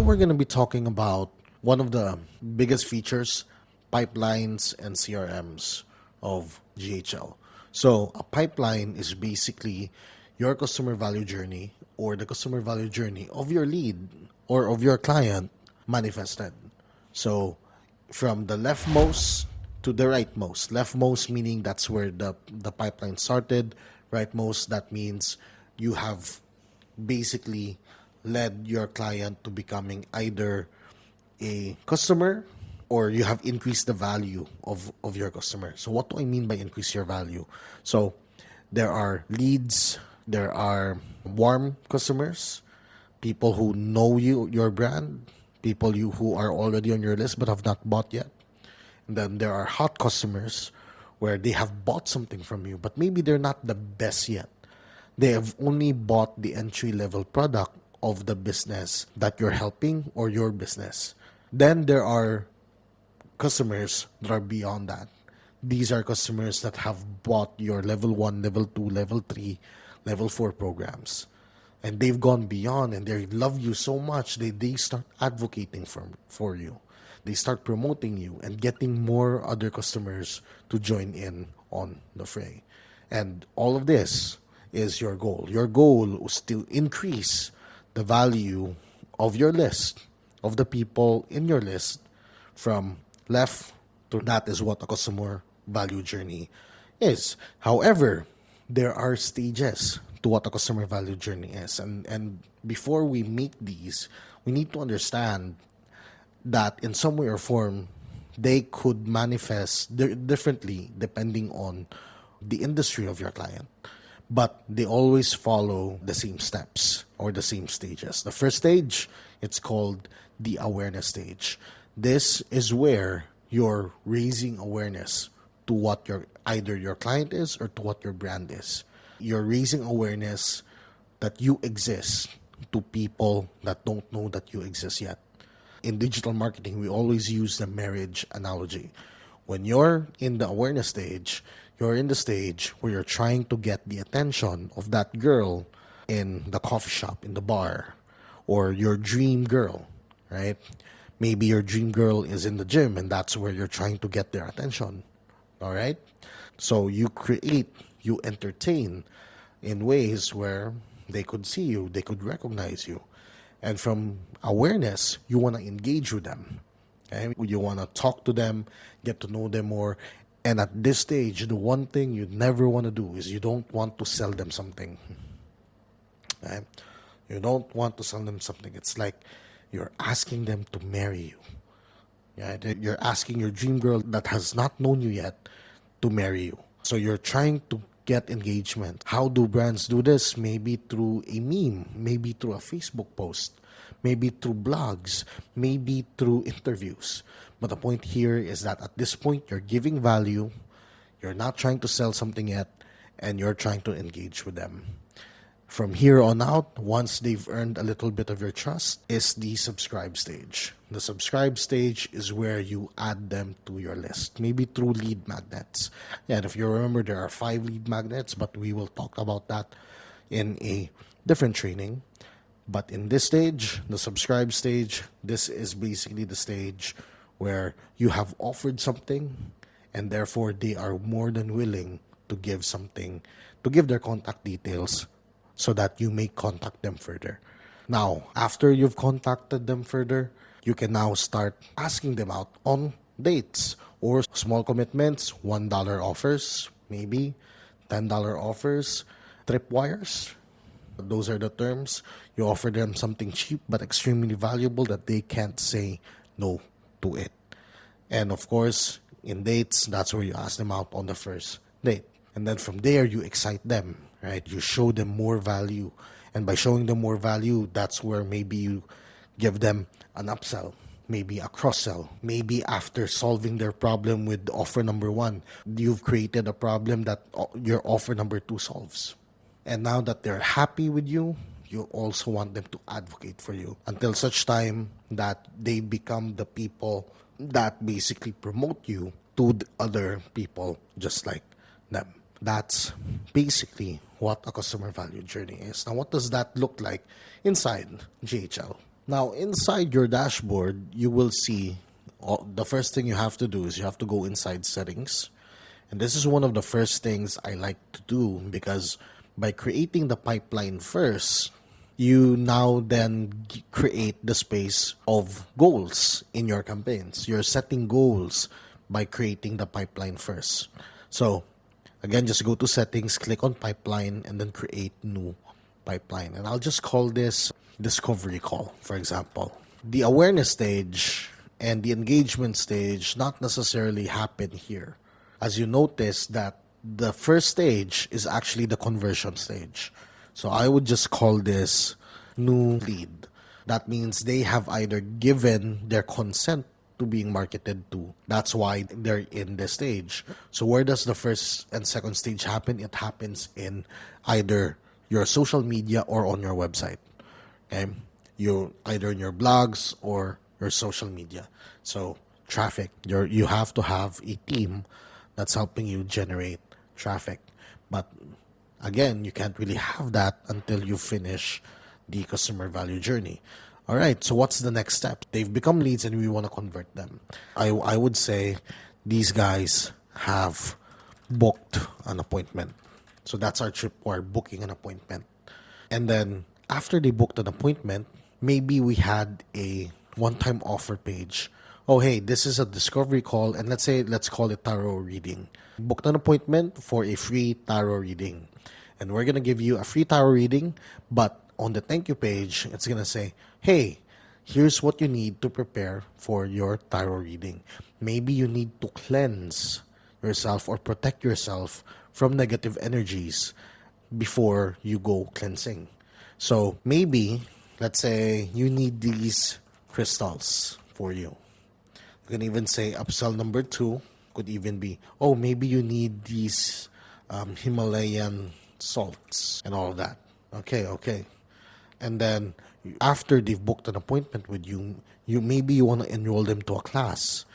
we're going to be talking about one of the biggest features, pipelines and CRMs of GHL. So a pipeline is basically your customer value journey or the customer value journey of your lead or of your client manifested. So from the leftmost to the rightmost. Leftmost meaning that's where the pipeline started. Rightmost, that means you have basically led your client to becoming either a customer or you have increased the value of your customer. So what do I mean by increase your value? So there are leads, there are warm customers, people who know you, your brand, people who are already on your list but have not bought yet. And then there are hot customers where they have bought something from you, but maybe they're not the best yet. They have only bought the entry level product of the business that you're helping or your business. Then there are customers that are beyond that. These are customers that have bought your level 1, level 2, level 3, level 4 programs. And they've gone beyond and they love you so much they start advocating for you. They start promoting you and getting more other customers to join in on the fray. And all of this is your goal. Your goal is to increase the value of your list, of the people in your list, from left to that is what a customer value journey is. However, there are stages to what a customer value journey is. And before we make these, we need to understand that in some way or form, they could manifest differently depending on the industry of your client. But they always follow the same steps or the same stages. The first stage, it's called the awareness stage. This is where you're raising awareness to what either your client is or to what your brand is. You're raising awareness that you exist to people that don't know that you exist yet. In digital marketing, we always use the marriage analogy. When you're in the awareness stage, you're in the stage where you're trying to get the attention of that girl in the coffee shop, in the bar, or your dream girl, right? Maybe your dream girl is in the gym and that's where you're trying to get their attention, all right? So you create, you entertain in ways where they could see you, they could recognize you. And from awareness, you want to engage with them. Okay? You want to talk to them, get to know them more. And at this stage, the one thing you never want to do is you don't want to sell them something. Okay? You don't want to sell them something. It's like you're asking them to marry you. Yeah? You're asking your dream girl that has not known you yet to marry you. So you're trying to get engagement. How do brands do this? Maybe through a meme, maybe through a Facebook post, maybe through blogs, maybe through interviews. But the point here is that at this point, you're giving value, you're not trying to sell something yet, and you're trying to engage with them. From here on out, once they've earned a little bit of your trust, is the subscribe stage. The subscribe stage is where you add them to your list, maybe through lead magnets. And if you remember, there are 5 lead magnets, but we will talk about that in a different training. But in this stage, the subscribe stage, this is basically the stage where you have offered something and therefore they are more than willing to give something, to give their contact details so that you may contact them further. Now, after you've contacted them further, you can now start asking them out on dates or small commitments, $1 offers, maybe $10 offers, tripwires. Those are the terms. You offer them something cheap but extremely valuable that they can't say no to it. And of course, in dates, that's where you ask them out on the first date. And then from there, you excite them, right? You show them more value. And by showing them more value, that's where maybe you give them an upsell, maybe a cross-sell. Maybe after solving their problem with offer number 1, you've created a problem that your offer number 2 solves. And now that they're happy with you, you also want them to advocate for you until such time that they become the people that basically promote you to the other people just like them. That's basically what a customer value journey is. Now, what does that look like inside GHL? Now, inside your dashboard, you will see the first thing you have to do is you have to go inside settings. And this is one of the first things I like to do, because by creating the pipeline first, you now then create the space of goals in your campaigns. You're setting goals by creating the pipeline first. So, again, just go to settings, click on pipeline, and then create new pipeline. And I'll just call this discovery call, for example. The awareness stage and the engagement stage not necessarily happen here. As you notice that the first stage is actually the conversion stage. So I would just call this new lead. That means they have either given their consent to being marketed to. That's why they're in this stage. So where does the first and second stage happen? It happens in either your social media or on your website. Okay? You either in your blogs or your social media. So traffic. You have to have a team that's helping you generate traffic. But again, you can't really have that until you finish the customer value journey. All right, so what's the next step? They've become leads and we want to convert them. I would say these guys have booked an appointment. So that's our tripwire, booking an appointment. And then after they booked an appointment, maybe we had a one-time offer page. Oh, hey, this is a discovery call, and let's call it tarot reading. Booked an appointment for a free tarot reading. And we're going to give you a free tarot reading, but on the thank you page, it's going to say, hey, here's what you need to prepare for your tarot reading. Maybe you need to cleanse yourself or protect yourself from negative energies before you go cleansing. So maybe, let's say you need these crystals for you. You can even say upsell number 2 could even be, oh, maybe you need these Himalayan salts and all of that. Okay. And then after they've booked an appointment with you, maybe you want to enroll them to a class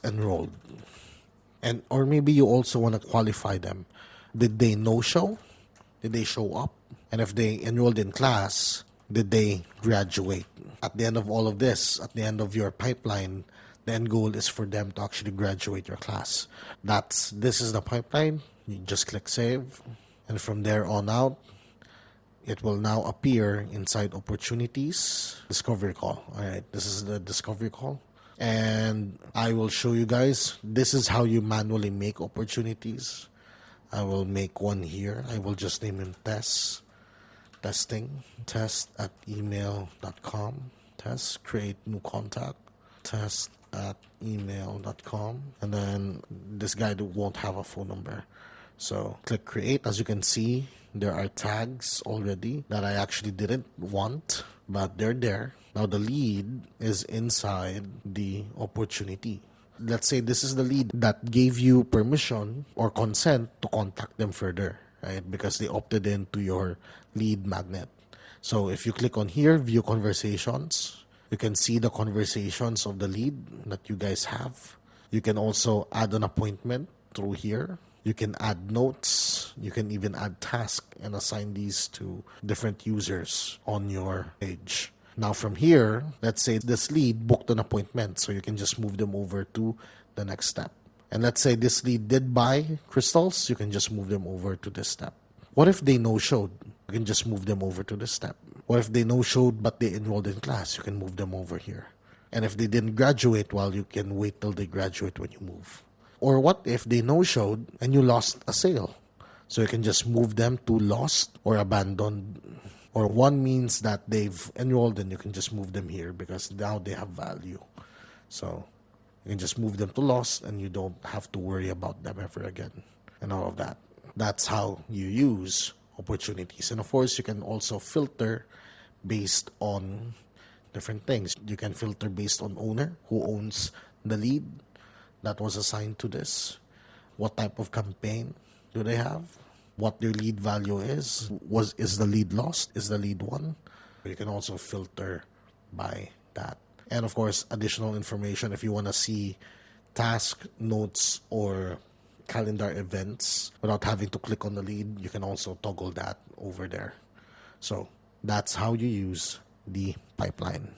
enrolled. And or maybe you also want to qualify them. Did they no show? Did they show up? And if they enrolled in class, did they graduate? At the end of all of this, at the end of your pipeline, the end goal is for them to actually graduate your class. This is the pipeline. You just click save. And from there on out, it will now appear inside opportunities, discovery call. All right, this is the discovery call. And I will show you guys, this is how you manually make opportunities. I will make one here. I will just name him testing, test@email.com, test, create new contact, test@email.com. And then this guy won't have a phone number. So click create. As you can see, there are tags already that I actually didn't want, but they're there. Now the lead is inside the opportunity. Let's say this is the lead that gave you permission or consent to contact them further, right? Because they opted into your lead magnet. So if you click on here, view conversations, you can see the conversations of the lead that you guys have. You can also add an appointment through here. You can add notes. You can even add tasks and assign these to different users on your page. Now from here, let's say this lead booked an appointment, so you can just move them over to the next step. And let's say this lead did buy crystals, you can just move them over to this step. What if they no-showed? You can just move them over to this step. What if they no-showed but they enrolled in class? You can move them over here. And if they didn't graduate, well, you can wait till they graduate when you move. Or what if they no-showed and you lost a sale? So you can just move them to lost or abandoned. Or one means that they've enrolled and you can just move them here because now they have value. So you can just move them to lost and you don't have to worry about them ever again and all of that. That's how you use opportunities. And of course, you can also filter based on different things. You can filter based on owner, who owns the lead that was assigned to this. What type of campaign do they have? What their lead value is. Is the lead lost? Is the lead won? You can also filter by that. And of course, additional information if you want to see task notes or calendar events without having to click on the lead, you can also toggle that over there. So that's how you use the pipeline.